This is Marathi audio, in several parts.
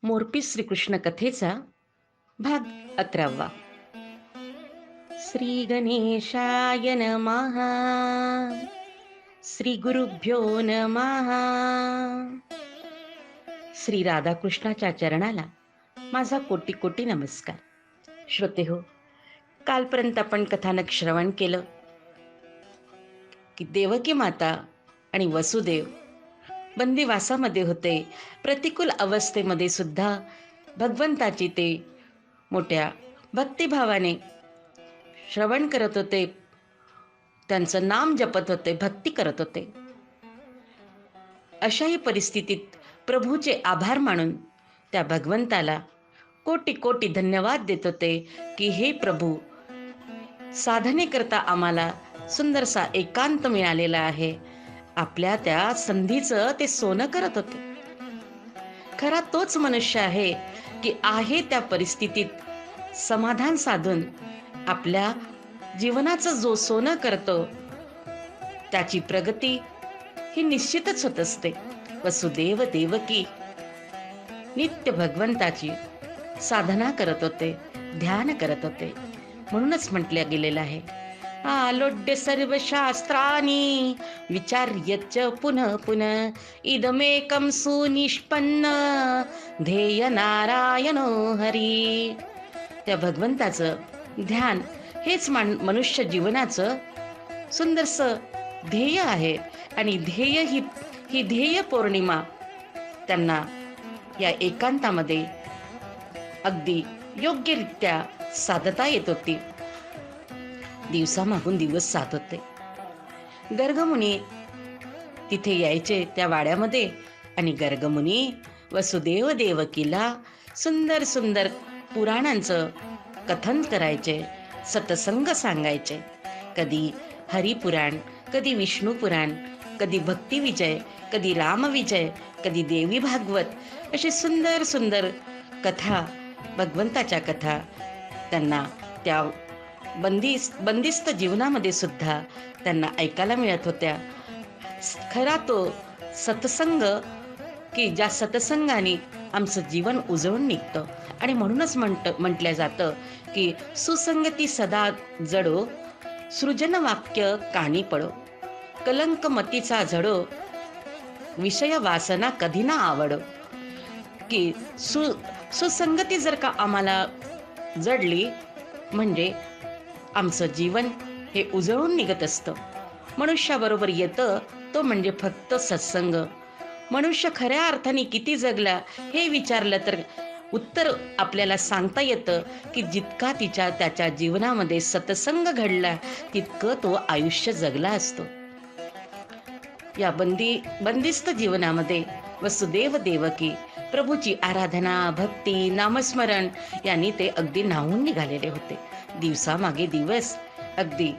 मोरपी श्रीकृष्ण कथेचा भाग 11वा. श्री गणेशाय नमः. श्री गुरुभ्यो नमः. श्री राधाकृष्णाच्या चरणाला माझा कोटी कोटी नमस्कार. श्रोते हो, कालपर्यंत आपण कथानक श्रवण केलं की देवकी माता आणि वसुदेव बंदिवासामध्ये होते. प्रतिकूल अवस्थेमध्ये सुद्धा भगवंताची ते मोठ्या भक्तिभावाने श्रवण करत होते, त्यांचं नाम जपत होते, भक्ती करत होते. अशाही परिस्थितीत प्रभूचे आभार मानून त्या भगवंताला कोटी कोटी धन्यवाद देत होते की हे प्रभू, साधनेकरता आम्हाला सुंदरसा एकांत मिळालेला आहे. आपल्या त्या संधीचं ते सोनं करत होते. खरा तोच मनुष्य आहे की आहे त्या परिस्थितीत समाधान साधून आपल्या जीवनाचं जो सोनं करतो त्याची प्रगती ही निश्चितच होत असते. वसुदेव देवकी नित्य भगवंताची साधना करत होते, ध्यान करत होते. म्हणूनच म्हटलं गेलेलं आहे, आलोड्य सर्व शास्त्राणी विचार्यच पुनः पुनः इदमेकं सुनिष्पन्न ध्येय नारायणो हरी. त्या भगवंताचं ध्यान हेच मनुष्य जीवनाचं सुंदरसं ध्येय आहे. आणि ध्येय ही ध्येय पौर्णिमा त्यांना या एकांतामध्ये अगदी योग्यरित्या साधता येत होती. दिवसामागून दिवस जात होते. गर्गमुनी तिथे यायचे त्या वाड्यामध्ये आणि गर्गमुनी वसुदेव देवकीला सुंदर सुंदर पुराणांचं कथन करायचे, सतसंग सांगायचे. कधी हरिपुराण, कधी विष्णू पुराण, कधी भक्ती विजय, कधी रामविजय, कधी देवी भागवत, अशी सुंदर सुंदर कथा, भगवंताच्या कथा त्यांना त्या बंदिस्त जीवनामध्ये सुद्धा त्यांना ऐकायला मिळत होत्या. खरा तो सत्संग की ज्या सत्संगाने आमचं जीवन उजळून निघतं. आणि म्हणूनच म्हटलं जातं की सुसंगती सदा जडो, सृजन वाक्य कानी पडो, कलंक मतीचा झडो, विषय वासना कधी ना आवडो. की सुसंगती जर का आम्हाला जडली म्हणजे आमचं जीवन हे उजळून निघत असतं. मनुष्याबरोबर येतं तो म्हणजे फक्त सत्संग. मनुष्य खऱ्या अर्थाने किती जगला हे विचारलं तर उत्तर आपल्याला सांगता येतं की जितका त्याच्या जीवनामध्ये सत्संग घडला तितकं तो आयुष्य जगला असतो. या बंदिस्त जीवनामध्ये वसुदेव देवकी प्रभूची आराधना, भक्ती, नामस्मरण यांनी ते अगदी न्हावून निघालेले होते. दिवसामागे दिवस अगदी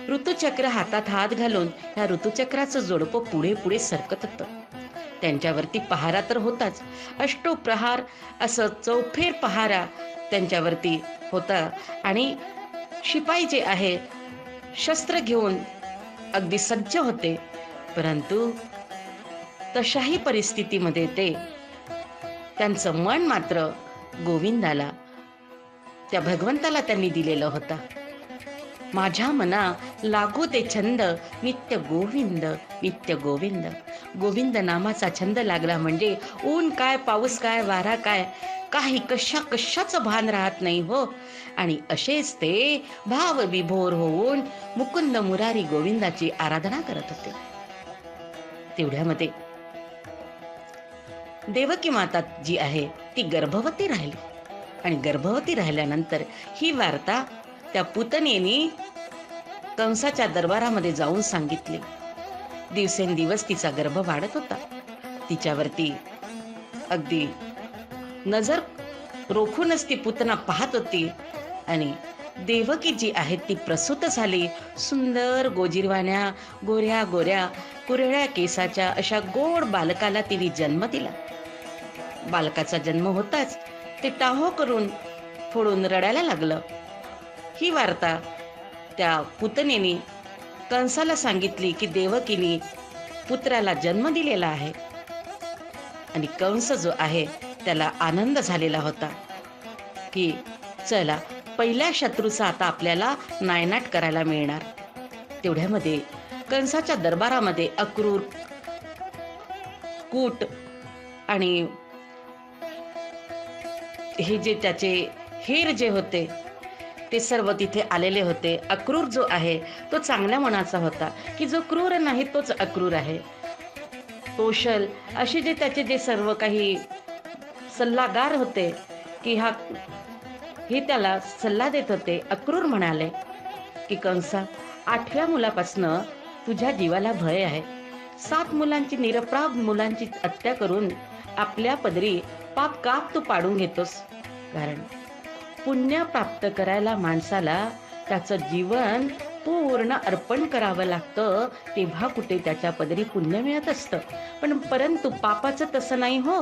ऋतुचक्र हातात हात घालून ह्या ऋतुचक्राचं जोडपं पुढे पुढे सरकत होतं. त्यांच्यावरती पहारा तर होताच, अष्टोप्रहार असं चौफेर पहारा त्यांच्यावरती होता. आणि शिपाई जे आहे शस्त्र घेऊन अगदी सज्ज होते. परंतु तशाही परिस्थितीमध्ये त्यांचं मन मात्र गोविंदाला, त्या भगवंताला त्यांनी दिलेलं होतं. माझ्या मना लागू ते छंद नित्य गोविंद नित्य गोविंद. गोविंद नामाचा छंद लागला म्हणजे ऊन काय, पाऊस काय, वारा काय, काही कशाचं भान राहत नाही हो. आणि असेच ते भाव विभोर होऊन मुकुंद मुरारी गोविंदाची आराधना करत होते. तेवढ्यामध्ये देवकी माता जी आहे ती गर्भवती राहिली. आणि गर्भवती राहिल्यानंतर ही वार्ता त्या पुतनेनी कंसाच्या दरबारामध्ये जाऊन सांगितली. दिवसेंदिवस तिचा गर्भ वाढत होता. तिच्यावरती अगदी नजर रोखूनच ती पुतना पाहत होती. आणि देवकी जी आहे ती प्रसूत झाली. सुंदर गोजिरवाण्या, गोऱ्या गोऱ्या कुरळ्या केसाच्या अशा गोड बालकाला तिने जन्म दिला. बालकाचा जन्म होताच ते टाहो करून फोडून रडायला लागलं. ही वार्ता त्या पुतनेनी कंसाला सांगितली की देवकीने पुत्राला जन्म दिलेला आहे. आणि कंस जो आहे त्याला आनंद झालेला होता की चला, पहिल्या शत्रूचा आता आपल्याला नायनाट करायला मिळणार. तेवढ्यामध्ये कंसाच्या दरबारामध्ये अक्रूर, कूट आणि हे जे त्याचे हेर जे होते ते सर्व तिथे आलेले होते. अक्रूर जो आहे तो चांगल्या मनाचा होता, की जो क्रूर नाही तोच अक्रूर आहे. कौशल असे जे त्याचे जे सर्व काही सल्लागार होते, की हे त्याला सल्ला देत होते. अक्रूर म्हणाले की कंसा, 8व्या मुलापासनं तुझ्या जीवाला भय आहे. 7 मुलांची, निरपराध मुलांची हत्या करून आपल्या पदरी पाप काप तू पाडून घेतोस. कारण पुण्य प्राप्त करायला माणसाला त्याचं जीवन पूर्ण अर्पण करावं लागतं, तेव्हा कुठे त्याच्या पदरी पुण्य मिळत असतं. परंतु पापाचं तसं नाही हो.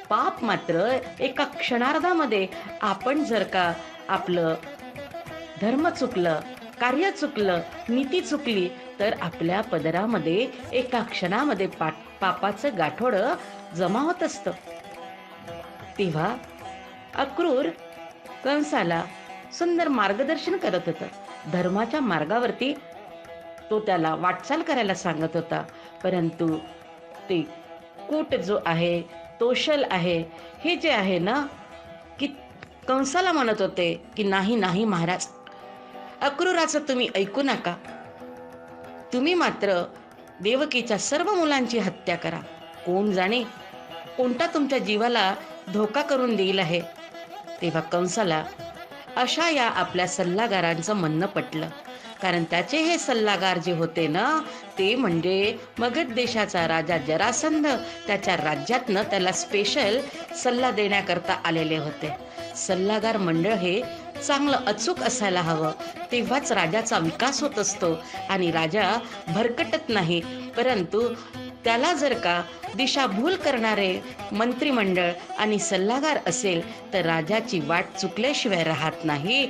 पाप मात्र एका क्षणार्धामध्ये, आपण जर का आपलं धर्म चुकलं, कार्य चुकलं, नीती चुकली, तर आपल्या पदरामध्ये एका क्षणामध्ये पापाचं गाठोडं जमा होत असतं. तेव्हा अक्रूर कंसाला सुंदर मार्गदर्शन करत होता. धर्माच्या मार्गावरती तो त्याला वाटचाल करायला सांगत होता. परंतु ते कूट जो आहे, कौशल आहे, हे जे आहे ना, की कंसाला म्हणत होते की नाही नाही महाराज, अक्रूराचं तुम्ही ऐकू नका. तुम्ही मात्र देवकीच्या सर्व मुलांची हत्या करा. कोण जाणे कोणता तुमच्या जीवाला धोका करून देईल आहे. तेव्हा कंसाला अशा या आपल्या सल्लागारांचं म्हणणं पटलं. कारण त्याचे हे सल्लागार जे होते ना, ते म्हणजे मगध देशाचा राजा जरासंध, त्याच्या राज्यातनं त्याला स्पेशल सल्ला देण्याकरता आलेले होते. सल्लागार मंडळ हे चांगलं अचूक असायला हवं, तेव्हाच राजाचा विकास होत असतो आणि राजा भरकटत नाही. परंतु त्याला जर का दिशाभूल करणारे मंत्रिमंडळ आणि सल्लागार असेल तर राजाची वाट चुकल्याशिवाय राहत नाही.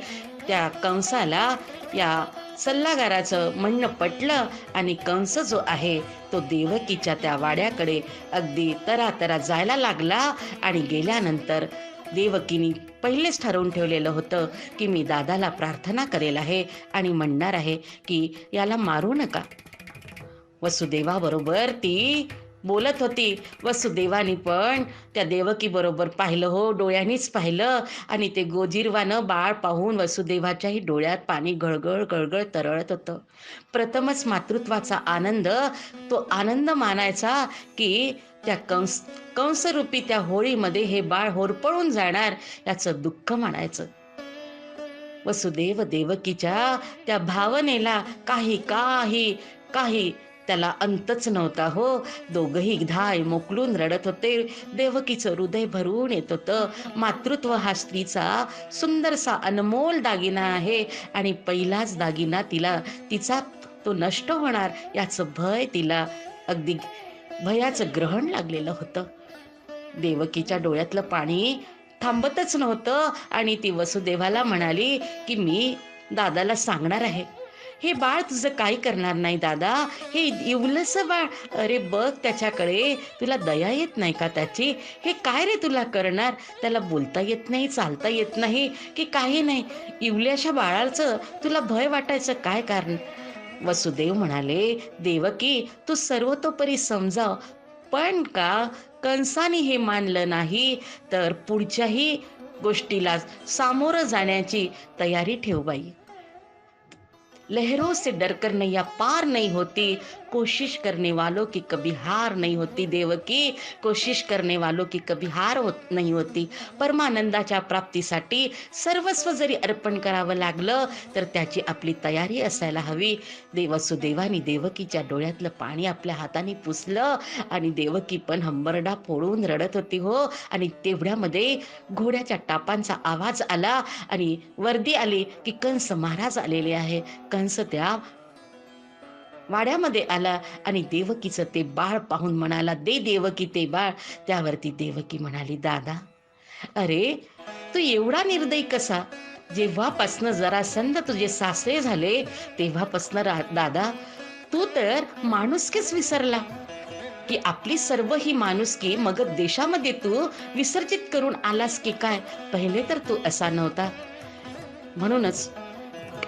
त्या कंसाला या सल्लागाराचं म्हणणं पटलं आणि कंस जो आहे तो देवकीच्या त्या वाड्याकडे अगदी तरातरा जायला लागला. आणि गेल्यानंतर देवकीने पहिलेच ठरवून ठेवलेलं होतं की मी दादाला प्रार्थना करेल आहे आणि म्हणणार आहे की याला मारू नका. वसुदेवाबरोबर ती बोलत होती. वसुदेवानी पण त्या देवकी बरोबर पाहिलं हो, डोळ्यांनीच पाहिलं. आणि ते गोजीरवानं बाळ पाहून वसुदेवाच्याही डोळ्यात पाणी गळगळ गळगळ तरळत होतं. प्रथमच मातृत्वाचा आनंद, तो आनंद मानायचा की त्या कंसरूपी त्या होळीमध्ये हे बाळ होरपळून जाणार, याचं दुःख मानायचं. वसुदेव देवकीच्या त्या भावनेला काही काही काही त्याला अंतच नव्हता हो. दोघही धाय मोकलून रडत होते. देवकीचं हृदय भरून येत होतं. मातृत्व हा स्त्रीचा सुंदरसा अनमोल दागिना आहे आणि पहिलाच दागिना तिचा तो नष्ट होणार याचं भय तिला, अगदी भयाचं ग्रहण लागलेलं होतं. देवकीच्या डोळ्यातलं पाणी थांबतच नव्हतं आणि ती वसुदेवाला म्हणाली की मी दादाला सांगणार आहे, हे बाळ तुझं काही करणार नाही दादा, हे इवलंसं बाळ, अरे बघ त्याच्याकडे, तुला दया येत नाही का त्याची? हे काय रे तुला करणार? त्याला बोलता येत नाही, चालता येत नाही की काही नाही, इवल्याशा बाळाचं तुला भय वाटायचं काय कारण? वसुदेव म्हणाले, देवकी तू सर्वतोपरी समजाव, पण का कंसाने हे मानलं नाही तर पुढच्याही गोष्टीला सामोरं जाण्याची तयारी ठेव बाई. लहरों से डरकर नैया पार नहीं होती, कोशिश करने वालों की कभी हार नहीं होती. देवकी, कोशिश करने वालों की कभी हार नहीं होती. परमानंदाच्या प्राप्तीसाठी सर्वस्व जरी अर्पण करावं लागलं तर त्याची आपली तयारी असायला हवी. वसुदेवानी देवकीच्या डोळ्यातलं पाणी आपल्या हाताने पुसलं आणि देवकी पण हंबरडा फोडून रडत होती हो. आणि तेवढ्यामध्ये घोड्याच्या टापांचा आवाज आला आणि वर्दी आली की कंस महाराज आलेले आहे. कंस त्या वाड्यामध्ये आला आणि देवकीचं ते बाळ पाहून म्हणाला, दे देवकी ते बाळ. त्यावरती देवकी म्हणाली, दादा, अरे तू एवढा निर्दयी कसा? जेव्हापासनं जरासंध तुझे सासरे झाले तेव्हापासनं दादा तू तर माणुसकीच विसरला. की आपली सर्व ही माणुसकी मगध देशामध्ये तू विसर्जित करून आलास की काय? पहिले तर तू असा नव्हता. म्हणूनच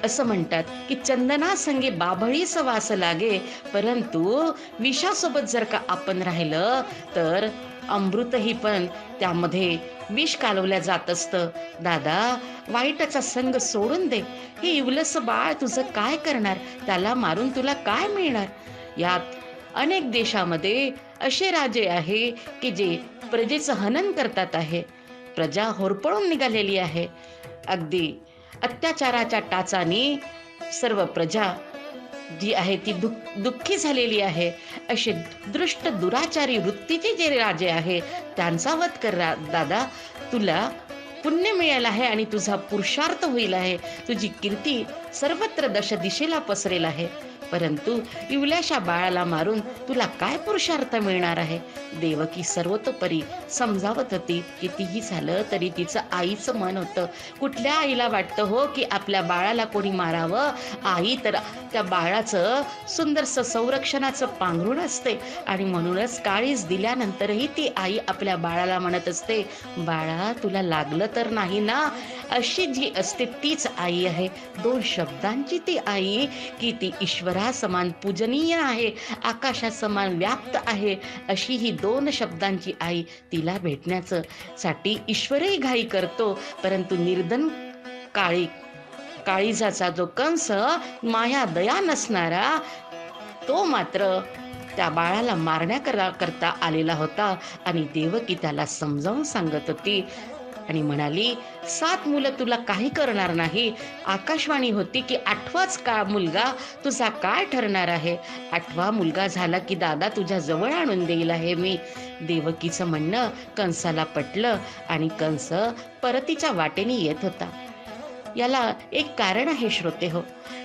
असं म्हणतात की चंदना संगे बाभळीस वास लागे, परंतु विषासोबत जर का आपण राहिलं तर अमृतही पण त्यामध्ये विष कालवल्या जात असतं. दादा, वाईटाचा संग सोडून दे. हे इवलस बाळ तुझं काय करणार? त्याला मारून तुला काय मिळणार? यात अनेक देशामध्ये असे राजे आहे की जे प्रजेचं हनन करतात आहे. प्रजा होरपळून निघालेली आहे. अगदी अत्याचाराच्या टाचाने सर्व प्रजा जी आहे ती दुःखी झालेली आहे. असे दृष्ट दुराचारी वृत्तीचे जे राजे आहे त्यांचा वध कर दादा. तुला पुण्य मिळालं आहे आणि तुझा पुरुषार्थ होईल आहे. तुझी कीर्ती सर्वत्र दश दिशेला पसरेल आहे. परंतु इवल्याशा बाळाला मारून तुला काय पुरुषार्थ मिळणार आहे? देवकी सर्वतोपरी समजावत होती. कितीही झालं तरी तिचं आईचं मन होतं. कुठल्या आईला वाटतं हो की आपल्या बाळाला कोणी मारावं? आई तर त्या बाळाचं सुंदरसं संरक्षणाचं पांघरूण असते आणि म्हणूनच काळीज दिल्यानंतरही ती आई आपल्या बाळाला म्हणत असते, बाळा तुला लागलं तर नाही ना? अशी जी असते तीच आई आहे. दोन शब्दांची ती आई की ती ईश्वरा समान पूजनीय आहे, आकाशा समान व्याप्त आहे. अशी ही दोन शब्दांची आई. तिला भेटण्याचं साठी ईश्वरही घाई करतो, परंतु निर्धन काळीजाचा जो कंस, माया दया नसणारा, तो मात्र त्या बाळाला मारण्याकरता आलेला होता. आणि देवकी त्याला समजावून सांगत होती आणि म्हणाली, 7 मुलं तुला काही करणार नाही. आकाशवाणी होती की 8वाच मुलगा तुझा काय ठरणार आहे? 8वा मुलगा झाला की दादा तुझ्या जवळ आणून देईल आहे मी. देवकीचं म्हणणं कंसाला पटलं आणि कंस परतीच्या वाटेने येत होता. याला एक कारण आहे श्रोते हो,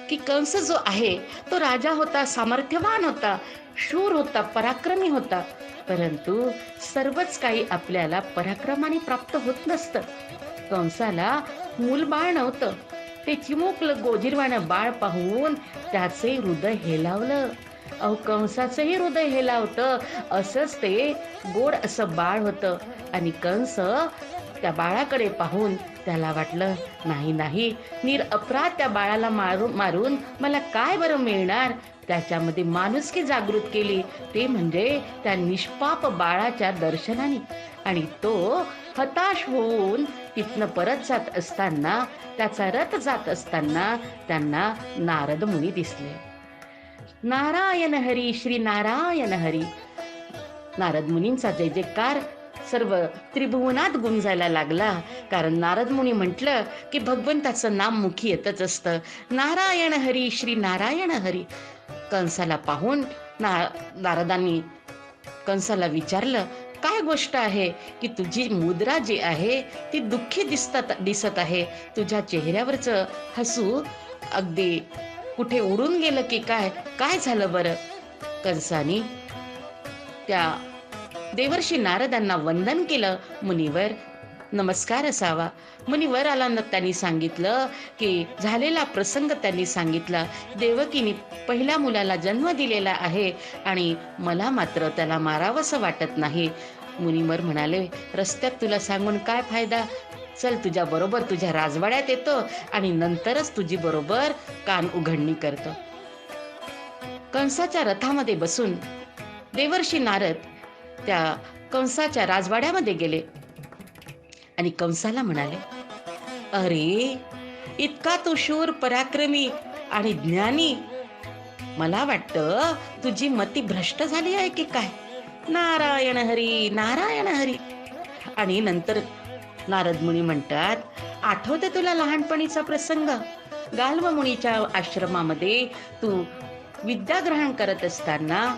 की कंस जो आहे तो राजा होता, सामर्थ्यवान होता, शूर होता, पराक्रमी होता. परंतु सर्वच काही आपल्याला पराक्रमाने प्राप्त होत नसतं. कंसाला मूलबाळ नव्हतं. ते चिमुकलं गोजीरवाणं बाळ पाहून त्याचे हृदय हेलावलं. अहो, कंसाचंही हृदय हेलावतं. असंच ते गोड असं बाळ होतं. आणि कंस त्या बाळाकडे पाहून त्याला वाटलं, नाही नाही, निरपराध त्या बाळाला मारून मला काय बरं मिळणार? त्याच्यामध्ये माणुसकी जागृत केली, ते म्हणजे त्या निष्पाप बाळाच्या दर्शनाने. आणि तो हताश होऊन तिथनं परत जात असताना, त्याचा रथ जात असताना त्यांना नारद मुनी दिसले. नारायण हरी, श्री नारायण हरी. नारद मुनींचा जय जयकार सर्व त्रिभुवनात गुंजायला लागला. कारण नारद मुनी म्हटलं की भगवंताचं नाम मुखी येतच असतं. नारायण हरी, श्री नारायण हरी. कंसाला पाहून नारदांनी कंसाला विचारलं, काय गोष्ट आहे की तुझी मुद्रा जी आहे ती दुःखी दिसत आहे? तुझ्या चेहऱ्यावरचं हसू अगदी कुठे उडून गेलं की काय? काय झालं बरं? कंसानी त्या देवर्षी नारदांना वंदन केलं. मुनिवर नमस्कार असावा. मुनिवर आला. त्यांनी सांगितलं की झालेला प्रसंग त्यांनी सांगितला. देवकीने पहिल्या मुलाला जन्म दिलेला आहे आणि मला मात्र त्याला मारावंसं वाटत नाही. मुनिवर म्हणाले, रस्त्यात तुला सांगून काय फायदा? चल, तुझ्या बरोबर तुझ्या राजवाड्यात येतो आणि नंतरच तुझी बरोबर कान उघडणी करतो. कंसाच्या रथामध्ये बसून देवर्षी नारद त्या कंसाच्या राजवाड्यामध्ये गेले आणि कंसाला म्हणाले, अरे, इतका तू शूर, पराक्रमी आणि ज्ञानी, मला वाटतं तुझी मती भ्रष्ट झाली आहे की काय? नारायण हरी, नारायण हरी. आणि नंतर नारद मुनी म्हणतात, आठवते तुला लहानपणीचा प्रसंग? गाल्व मुनीच्या आश्रमामध्ये तू विद्या ग्रहण करत असताना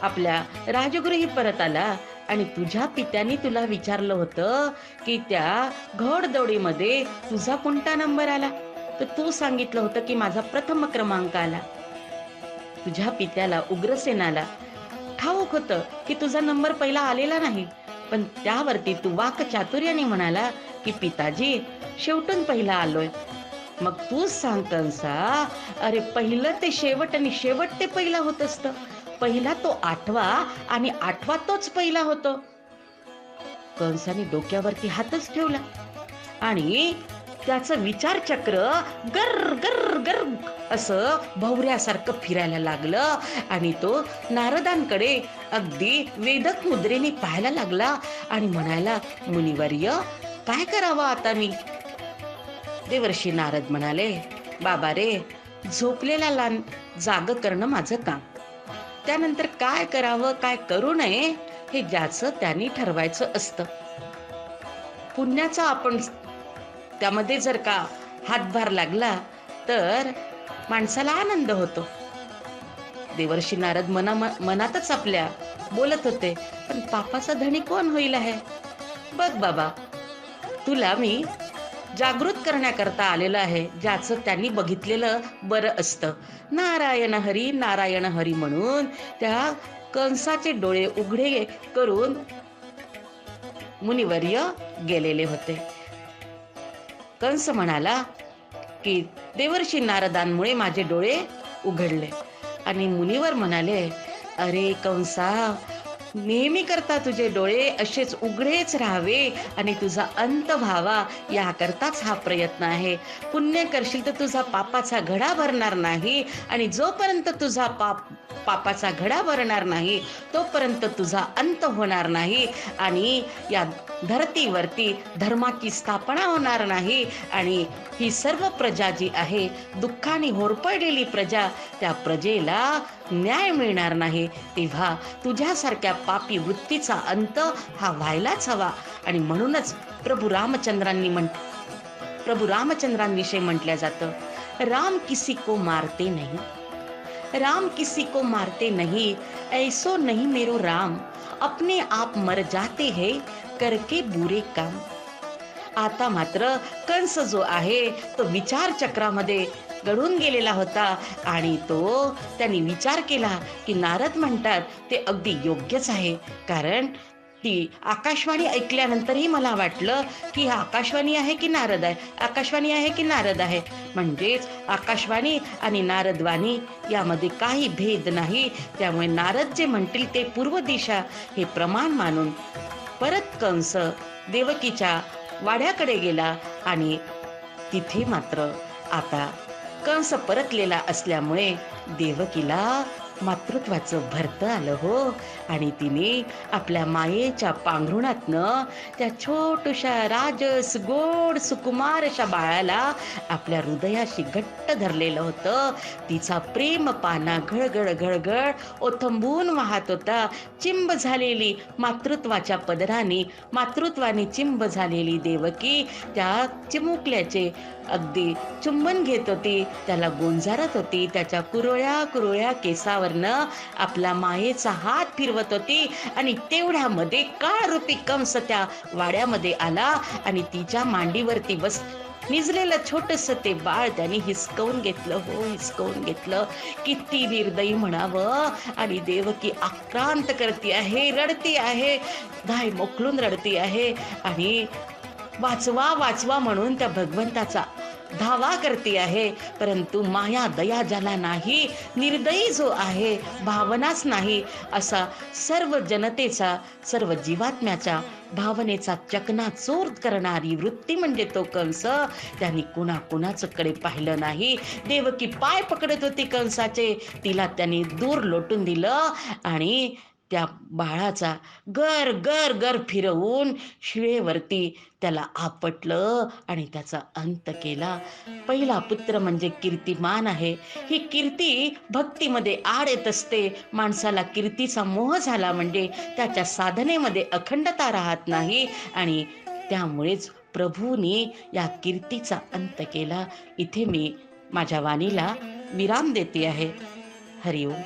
आपल्या राजगृही परत आला आणि तुझ्या पित्याने तुला विचारलं होतं की त्या घोडदौडीमध्ये तुझा कोणता नंबर आला? तर तू सांगितलं होतं की माझा प्रथम क्रमांक आला. तुझ्या पित्याला, उग्रसेनाला ठाऊक होतं की तुझा नंबर पहिला आलेला नाही, पण त्यावरती तू वाक्चातुर्याने म्हणाला की पिताजी, शेवटून पहिला आलोय. मग तूच सांग कंसा, अरे पहिलं ते शेवट आणि शेवट ते पहिला होत असतं. पहिला तो आठवा आणि आठवा तोच पहिला होतो. कंसाने डोक्यावरती हातच ठेवला आणि त्याचं विचारचक्र गर गर गर असं भवऱ्यासारखं फिरायला लागलं आणि तो नारदांकडे अगदी वेदक मुद्रेने पाहायला लागला आणि म्हणायला, मुनिवर्य, काय करावं आता मी? देवर्षी नारद म्हणाले, बाबा रे, झोपलेला जाग करणं माझं काम. त्यानंतर काय करावं काय करू नये हे ज्याचं त्यांनी ठरवायचं असतं. पुण्याचा आपण त्यामध्ये जर का हातभार लागला तर माणसाला आनंद होतो. देवर्षी नारद मनातच आपल्या बोलत होते, पण पापाचा धनी कोण होईल आहे? बघ बाबा, तुला मी जागृत करण्याकरता आलेलं आहे, ज्याचं त्यांनी बघितलेलं बरं असतं. नारायण हरी नारायण हरी म्हणून त्या कंसाचे डोळे उघडे करून मुनिवर्य गेलेले होते. कंस म्हणाला की देवर्षी नारदांमुळे माझे डोळे उघडले. आणि मुनिवर म्हणाले, अरे कंसा, नेहमी करता तुझे डोळे असेच उघडेच राहावे आणि तुझा अंत व्हावा, याकरताच हा प्रयत्न आहे. पुण्य करशील तर तुझा पापाचा घडा भरणार नाही आणि जोपर्यंत तुझा पापाचा घडा भरणार नाही तोपर्यंत तुझा अंत होणार नाही आणि या धरतीवरती धर्माची स्थापना होणार नाही. आणि ही सर्व प्रजा जी आहे, दुःखाने होरपळलेली प्रजा, त्या प्रजेला न्याय मिळणार नाही. तेव्हा तुझ्यासारख्या पापी वृत्तीचा अंत हा व्हायलाच हवा. आणि म्हणूनच प्रभू रामचंद्रांविषयी म्हटलं जातं, राम किसी को मारते नहीं, राम किसी को मारते नहीं, ऐसो नहीं मेरो राम, अपने आप मर जाते हैं करके बुरे काम. आता मात्र कंस जो आहे तो विचार चक्रामध्ये गढून गेलेला होता आणि त्यांनी विचार केला की नारद म्हणतात ते अगदी योग्यच आहे. कारण ती आकाशवाणी ऐकल्यानंतरही मला वाटलं की हा आकाशवाणी आहे की नारद आहे, आकाशवाणी आहे की नारद आहे. म्हणजेच आकाशवाणी आणि नारदवाणी यामध्ये काही भेद नाही. त्यामुळे नारद जे म्हणतील ते पूर्व दिशा हे प्रमाण मानून परत कंस देवकीच्या वाड्याकडे गेला. आणि तिथे मात्र आता कंस परतलेला असल्यामुळे देवकीला मातृत्वाचं भरतं आलं हो. आणि तिने आपल्या मायेच्या पांघरुणातनं त्या छोट्याशा राजस गोड सुकुमार अशा बाळाला आपल्या हृदयाशी घट्ट धरलेलं होतं. तिचा प्रेम पाना घळघळ घळघळ ओथंबून वाहत होता. चिंब झालेली मातृत्वाच्या मातृत्वाने चिंब झालेली देवकी त्या चिमुकल्याचे अगदी चुंबन घेत होती, त्याला गोंजारत होती. त्याच्या कुरळ्या केसावरनं आपला मायेचा हात फिरवत होती. आणि तेवढ्यामध्ये काळरूपी कंस त्या वाड्यामध्ये आला आणि तिच्या मांडीवरती निजलेलं छोटस ते बाळ त्याने हिसकवून घेतलं. किती निर्दयी म्हणावं. आणि देवकी आक्रांत करती आहे, रडती आहे, धाय मोकळून रडती आहे आणि वाचवा म्हणून त्या भगवंताचा धावा करते आहे. परंतु माया दया ज्याला नाही, निर्दयी जो आहे, भावनाच नाही, असा सर्व जनतेचा, सर्व जीवात्म्याच्या भावनेचा चकनाचूर करणारी वृत्ती म्हणजे तो कंस. त्यांनी कुणाकडे पाहिलं नाही. देवकी पाय पकडत होती कंसाचे, तिला त्यांनी दूर लोटून दिलं आणि त्या बाळाचा गर गर गर फिरवून शिवेवरती त्याला आपटलं आणि त्याचा अंत केला. पहिला पुत्र म्हणजे कीर्तिमान आहे. ही कीर्ती भक्तीमध्ये आड येत असते. माणसाला कीर्तीचा मोह झाला म्हणजे त्याच्या साधनेमध्ये अखंडता राहत नाही आणि त्यामुळेच प्रभूंनी या कीर्तीचा अंत केला. इथे मी माझ्या वाणीला विराम देते आहे. हरिओम.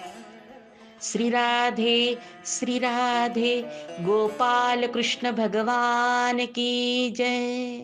श्री राधे गोपाल कृष्ण भगवान की जय.